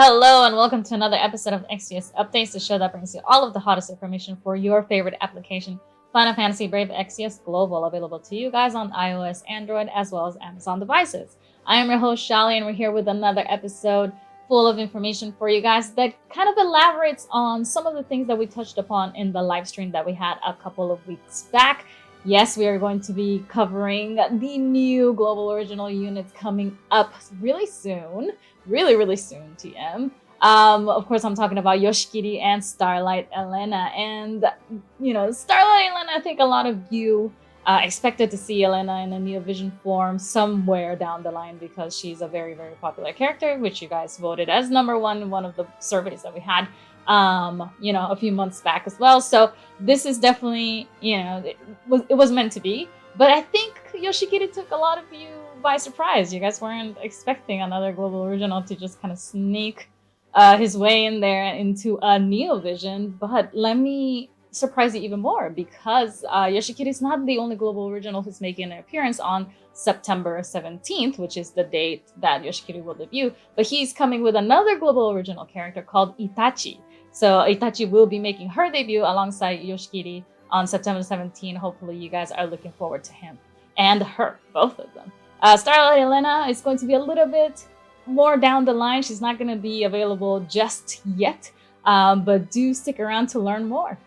Hello and welcome to another episode of Exvius Updates, the show that brings you all of the hottest information for your favorite application, Final Fantasy Brave Exvius Global, available to you guys on iOS, Android, as well as Amazon devices. I am your host, Shaly, and we're here with another episode full of information for you guys that kind of elaborates on some of the things that we touched upon in the live stream that we had a couple of weeks back. Yes, we are going to be covering the new global original units coming up really soon. Really soon, TM. Of course, I'm talking about Yoshiki and Starlight Elena. And, Starlight Elena, I think a lot of you expected to see Elena in a Neo Vision form somewhere down the line because she's a very popular character, which you guys voted as #1 in one of the surveys that we had, a few months back as well. So this is definitely, it was meant to be. But I think Yoshiki took a lot of you by surprise. You guys weren't expecting another global original to just kind of sneak his way in there into a Neo Vision. But let me surprise you even more, because Yoshiki is not the only global original who's making an appearance on September 17th, which is the date that Yoshiki will debut. But he's coming with another global original character called Itachi. So Itachi will be making her debut alongside Yoshiki on September 17th. Hopefully you guys are looking forward to him and her, both of them. Starlight Elena is going to be a little bit more down the line. She's not going to be available just yet, but do stick around to learn more.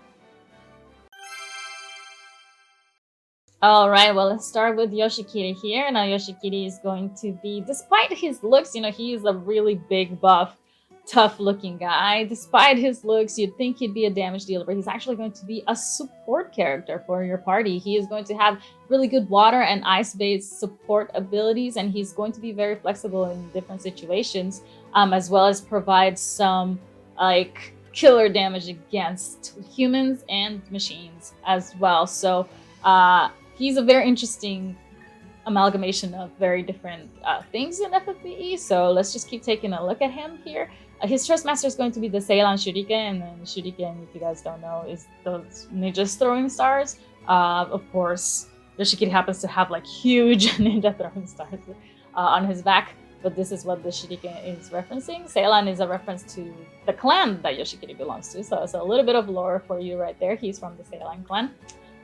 All right, well, let's start with Yoshiki here. Now, Yoshiki is going to be, despite his looks, he is a really big, buff, tough-looking guy. Despite his looks, you'd think he'd be a damage dealer, but he's actually going to be a support character for your party. He is going to have really good water and ice-based support abilities, and he's going to be very flexible in different situations, as well as provide some killer damage against humans and machines as well. So he's a very interesting amalgamation of very different things in FFBE. So let's just keep taking a look at him here. His Trust Master is going to be the Seilan Shuriken, and then Shuriken, if you guys don't know, is those ninjas throwing stars. Of course, Yoshiki happens to have huge ninja throwing stars on his back, but this is what the Shuriken is referencing. Seilan is a reference to the clan that Yoshiki belongs to, so it's a little bit of lore for you right there. He's from the Seilan clan.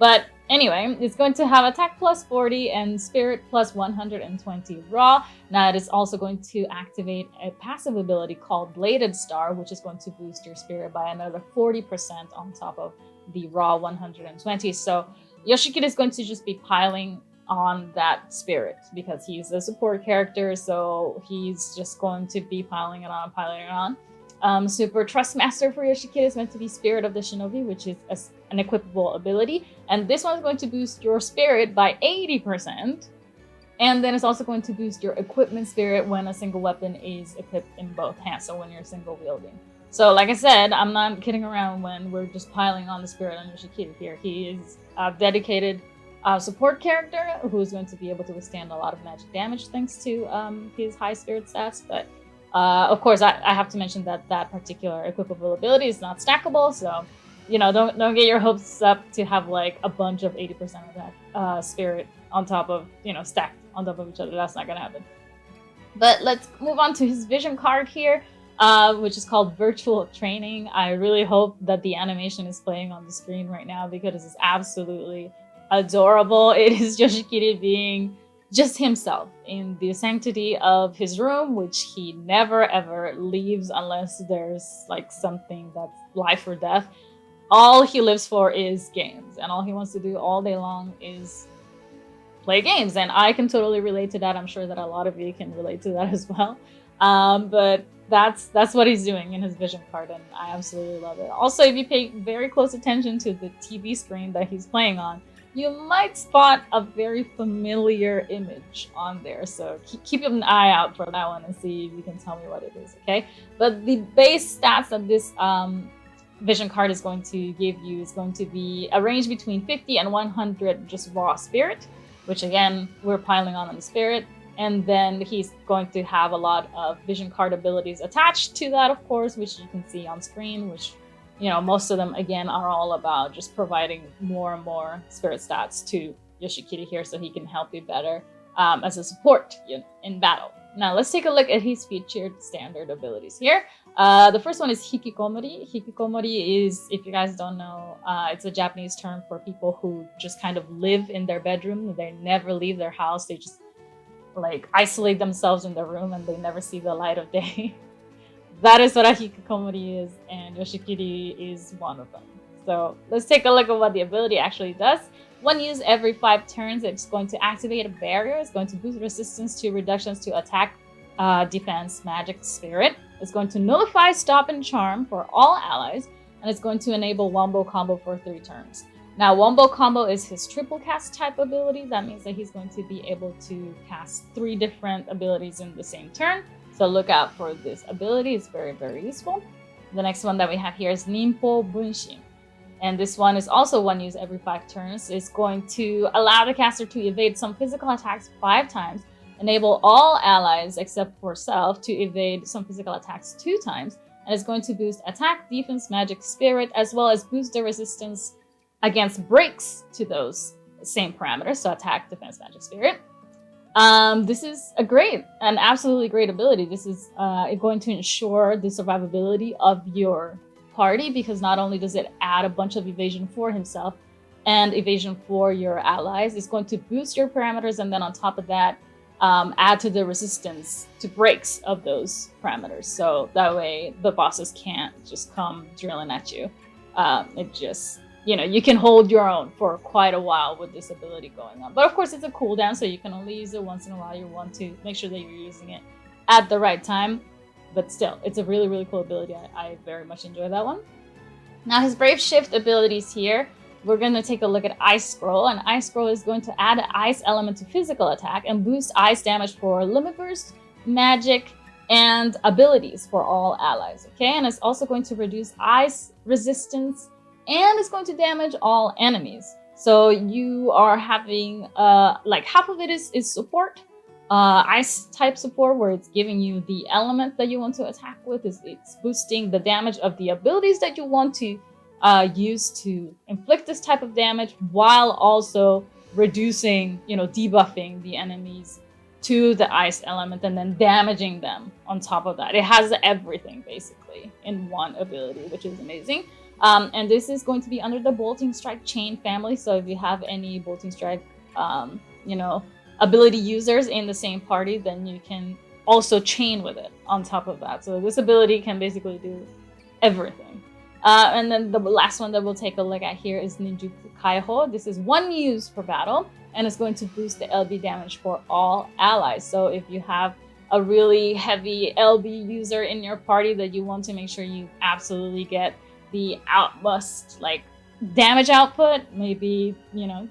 But anyway, it's going to have attack plus 40 and spirit plus 120 raw. Now it is also going to activate a passive ability called Bladed Star, which is going to boost your spirit by another 40% on top of the raw 120. So Yoshiki is going to just be piling on that spirit because he's a support character. So he's just going to be piling it on. Super Trust Master for Yoshiki is meant to be Spirit of the Shinobi, which is an equipable ability. And this one is going to boost your spirit by 80%. And then it's also going to boost your equipment spirit when a single weapon is equipped in both hands, so when you're single wielding. So like I said, I'm not kidding around when we're just piling on the spirit on Yoshiki here. He is a dedicated support character who's going to be able to withstand a lot of magic damage thanks to his high spirit stats. But of course, I have to mention that particular equipable ability is not stackable, so don't get your hopes up to have a bunch of 80% of that spirit on top of stacked on top of each other. That's not gonna happen. But let's move on to his vision card here, which is called Virtual Training. I really hope that the animation is playing on the screen right now because this is absolutely adorable. It is Yoshiki being just himself in the sanctity of his room, which he never ever leaves unless there's something that's life or death. All he lives for is games, and all he wants to do all day long is play games. And I can totally relate to that. I'm sure that a lot of you can relate to that as well. But that's what he's doing in his vision card, and I absolutely love it. Also, if you pay very close attention to the TV screen that he's playing on, you might spot a very familiar image on there. So keep an eye out for that one and see if you can tell me what it is, okay? But the base stats that this vision card is going to give you is going to be a range between 50 and 100 just raw spirit, which again, we're piling on the spirit. And then he's going to have a lot of vision card abilities attached to that, of course, which you can see on screen, which most of them, again, are all about just providing more and more spirit stats to Yoshiki here so he can help you better as a support in battle. Now let's take a look at his featured standard abilities here. The first one is hikikomori. Hikikomori is, if you guys don't know, it's a Japanese term for people who just kind of live in their bedroom. They never leave their house. They just like isolate themselves in their room and they never see the light of day. That is what a hikikomori is, and Yoshikiri is one of them. So let's take a look at what the ability actually does. When used every 5 turns, it's going to activate a barrier. It's going to boost resistance to reductions to attack, defense, magic, spirit. It's going to nullify, stop, and charm for all allies. And it's going to enable Wombo Combo for 3 turns. Now, Wombo Combo is his triple cast type ability. That means that he's going to be able to cast 3 different abilities in the same turn. So look out for this ability. It's very, very useful. The next one that we have here is Ninpo Bunshin. And this one is also one used every 5 turns. It's going to allow the caster to evade some physical attacks 5 times, enable all allies except for self to evade some physical attacks 2 times, and it's going to boost attack, defense, magic, spirit, as well as boost the resistance against breaks to those same parameters, so attack, defense, magic, spirit. This is an absolutely great ability. This is going to ensure the survivability of your party, because not only does it add a bunch of evasion for himself and evasion for your allies, it's going to boost your parameters, and then on top of that, add to the resistance to breaks of those parameters. So that way the bosses can't just come drilling at you. It just, you can hold your own for quite a while with this ability going on. But of course, it's a cooldown, so you can only use it once in a while. You want to make sure that you're using it at the right time. But still, it's a really, really cool ability. I very much enjoy that one. Now, his Brave Shift abilities here, we're going to take a look at Ice Scroll. And Ice Scroll is going to add an ice element to physical attack and boost ice damage for limit burst, magic, and abilities for all allies. Okay, and it's also going to reduce ice resistance, and it's going to damage all enemies. So you are having like half of it is support. Ice type support, where it's giving you the element that you want to attack with. It's boosting the damage of the abilities that you want to use to inflict this type of damage, while also reducing, debuffing the enemies to the ice element and then damaging them on top of that. It has everything basically in one ability, which is amazing. And this is going to be under the Bolting Strike chain family. So if you have any Bolting Strike, ability users in the same party, then you can also chain with it on top of that. So this ability can basically do everything. And then the last one that we'll take a look at here is Ninjutsu Kaiho. This is 1 use per battle, and it's going to boost the LB damage for all allies. So if you have a really heavy LB user in your party that you want to make sure you absolutely get the outmust damage output, maybe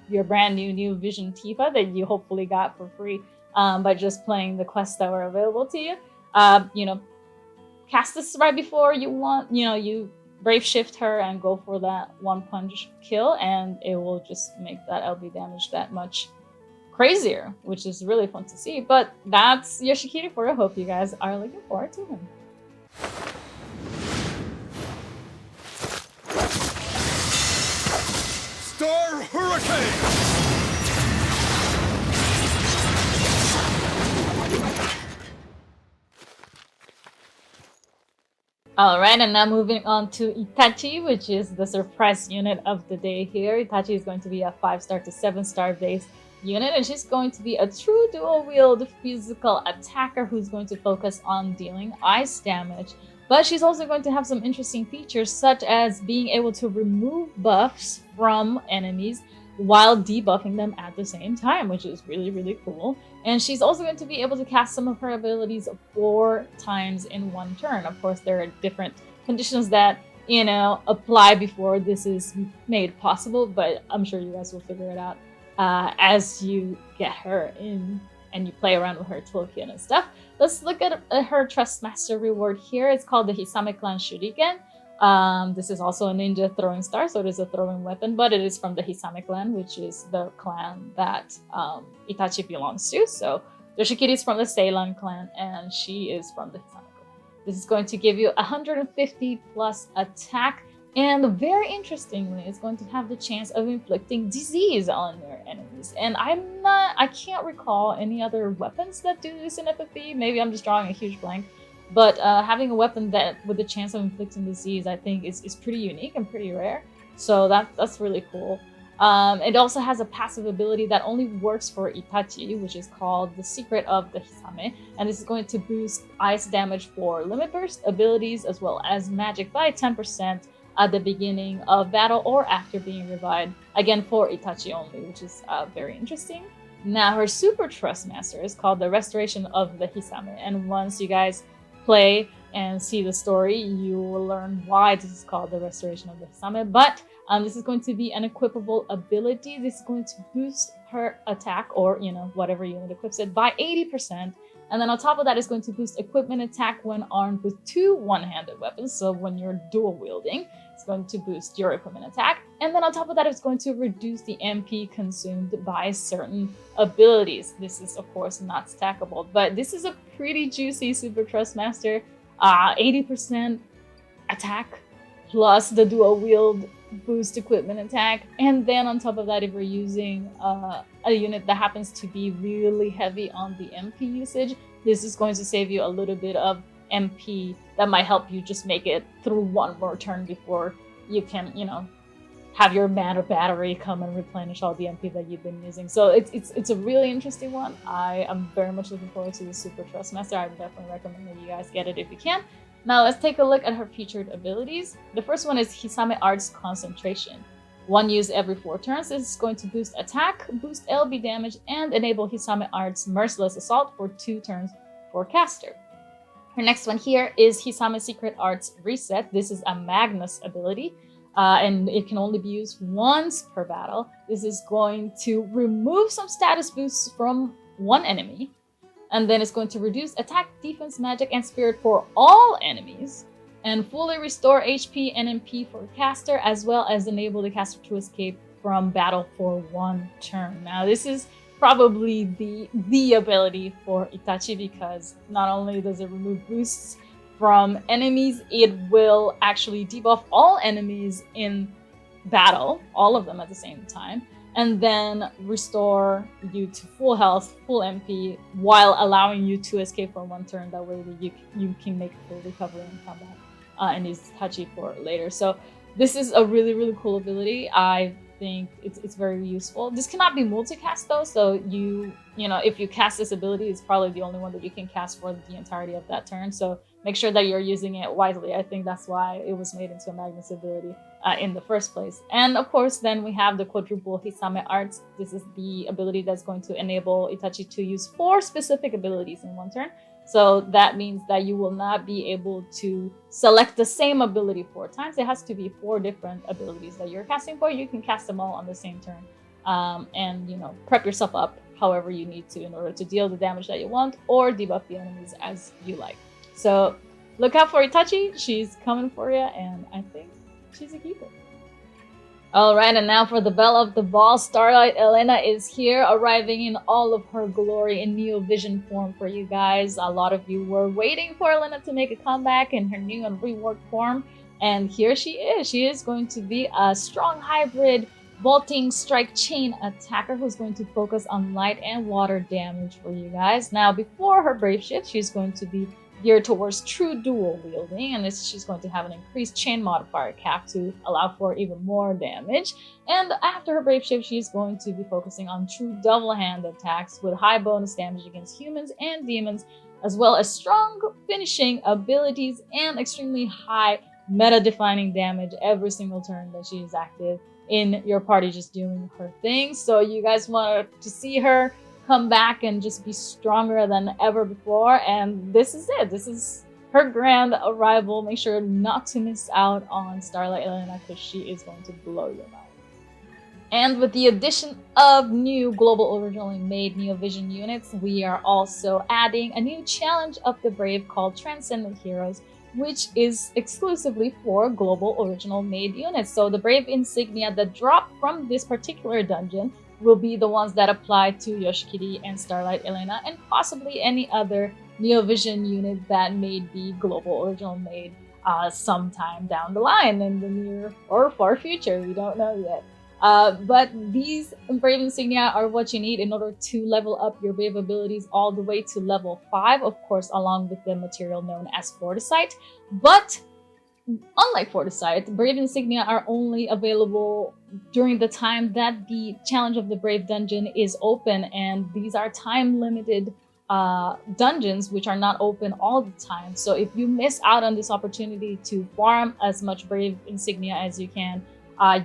your brand new Vision Tifa that you hopefully got for free by just playing the quests that were available to you. Cast this right before you Brave Shift her and go for that 1-punch kill, and it will just make that LB damage that much crazier, which is really fun to see. But that's Yoshikiri for you. I hope you guys are looking forward to him. Star Hurricane! Alright, and now moving on to Itachi, which is the surprise unit of the day here. Itachi is going to be a 5-star to 7-star base unit, and she's going to be a true dual-wield physical attacker who's going to focus on dealing ice damage. But she's also going to have some interesting features, such as being able to remove buffs from enemies while debuffing them at the same time, which is really, really cool. And she's also going to be able to cast some of her abilities 4 times in 1 turn. Of course, there are different conditions that, apply before this is made possible, but I'm sure you guys will figure it out as you get her in and you play around with her toolkit and stuff. Let's look at her Trust Master reward here. It's called the Hisame Clan Shuriken. This is also a ninja throwing star, so it is a throwing weapon, but it is from the Hisame clan, which is the clan that Itachi belongs to. So Yoshikiri is from the Seilan clan, and she is from the Hisame clan. This is going to give you 150 plus attack And very interestingly, it's going to have the chance of inflicting disease on their enemies. And I can't recall any other weapons that do this in FFB. Maybe I'm just drawing a huge blank. But having a weapon that with the chance of inflicting disease, I think is pretty unique and pretty rare. So that's really cool. It also has a passive ability that only works for Itachi, which is called the Secret of the Hisame. And this is going to boost ice damage for limit burst abilities as well as magic by 10% at the beginning of battle or after being revived. Again, for Itachi only, which is very interesting. Now, her Super Trust Master is called the Restoration of the Hisame. And once you guys play and see the story, you will learn why this is called the Restoration of the Hisame. But this is going to be an equipable ability. This is going to boost her attack, or whatever unit equips it, by 80%. And then on top of that, it's going to boost equipment attack when armed with 2 one-handed weapons. So when you're dual wielding, it's going to boost your equipment attack. And then on top of that, it's going to reduce the MP consumed by certain abilities. This is, of course, not stackable, but this is a pretty juicy Super Trust Master. 80% attack plus the dual wield boost equipment attack. And then on top of that, if we're using a unit that happens to be really heavy on the MP usage, this is going to save you a little bit of MP that might help you just make it through one more turn before you can, have your mana battery come and replenish all the MP that you've been using. So it's a really interesting one. I am very much looking forward to the Super Trust Master. I would definitely recommend that you guys get it if you can. Now let's take a look at her featured abilities. The first one is Hisame Art's Concentration. One used every 4 turns. This is going to boost attack, boost LB damage, and enable Hisame Art's Merciless Assault for 2 turns for caster. Her next one here is Hisame Secret Art's Reset. This is a Magnus ability, and it can only be used once per battle. This is going to remove some status boosts from one enemy, and then it's going to reduce attack, defense, magic, and spirit for all enemies, and fully restore HP and MP for caster, as well as enable the caster to escape from battle for 1 turn. Now, this is probably the ability for Itachi, because not only does it remove boosts from enemies, it will actually debuff all enemies in battle, all of them at the same time, and then restore you to full health, full MP, while allowing you to escape for 1 turn. That way you can make a full recovery in combat and use Itachi for later. So this is a really, really cool ability. I think it's very useful. This cannot be multicast though, so if you cast this ability, it's probably the only one that you can cast for the entirety of that turn. So make sure that you're using it wisely. I think that's why it was made into a Magnus ability in the first place. And of course, then we have the quadruple Hisame Arts. This is the ability that's going to enable Itachi to use 4 specific abilities in 1 turn. So that means that you will not be able to select the same ability 4 times. It has to be 4 different abilities that you're casting for. You can cast them all on the same turn, and prep yourself up however you need to in order to deal the damage that you want or debuff the enemies as you like. So look out for Itachi. She's coming for you, and I think she's a keeper. Alright, and now for the belle of the ball, Starlight Elena is here, arriving in all of her glory in Neo Vision form for you guys. A lot of you were waiting for Elena to make a comeback in her new and reworked form, and here she is. She is going to be a strong hybrid vaulting strike chain attacker who's going to focus on light and water damage for you guys. Now, before her brave shift, she's going to be geared towards true dual wielding, and she's going to have an increased chain modifier cap to allow for even more damage. And after her brave shift, she's going to be focusing on true double hand attacks with high bonus damage against humans and demons, as well as strong finishing abilities and extremely high meta defining damage every single turn that she is active in your party, just doing her thing. So you guys want to see her come back and just be stronger than ever before, and this is it. This is her grand arrival. Make sure not to miss out on Starlight Elena, because she is going to blow your mind. And with the addition of new global originally made Neo Vision units, we are also adding a new challenge of the brave called Transcendent Heroes, which is exclusively for global original made units. So the brave insignia that drop from this particular dungeon will be the ones that apply to Yoshiki and Starlight Elena, and possibly any other Neo Vision unit that may be global original made sometime down the line in the near or far future. We don't know yet. But these brave insignia are what you need in order to level up your brave abilities all the way to level 5, of course, along with the material known as Fortisight. But unlike Fortisight, Brave Insignia are only available during the time that the Challenge of the Brave dungeon is open, and these are time-limited dungeons which are not open all the time. So if you miss out on this opportunity to farm as much Brave Insignia as you can,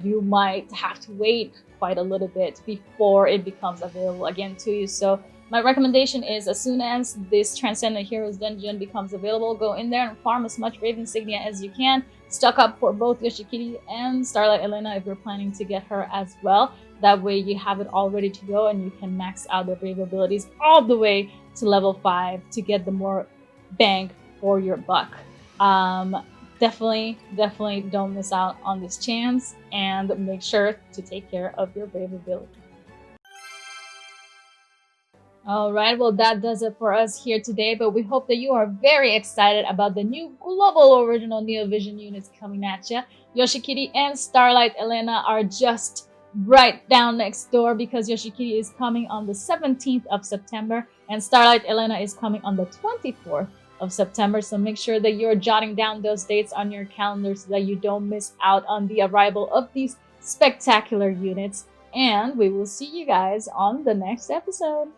you might have to wait quite a little bit before it becomes available again to you. So my recommendation is, as soon as this Transcendent Heroes dungeon becomes available, go in there and farm as much Brave Insignia as you can. Stock up for both Yoshiki and Starlight Elena if you're planning to get her as well. That way you have it all ready to go and you can max out their Brave abilities all the way to level 5 to get the more bang for your buck. Definitely don't miss out on this chance, and make sure to take care of your Brave ability. All right, well, that does it for us here today, but we hope that you are very excited about the new global original Neovision units coming at you. Yoshikiri and Starlight Elena are just right down next door, because Yoshikiri is coming on the 17th of September and Starlight Elena is coming on the 24th of September. So make sure that you're jotting down those dates on your calendar so that you don't miss out on the arrival of these spectacular units. And we will see you guys on the next episode.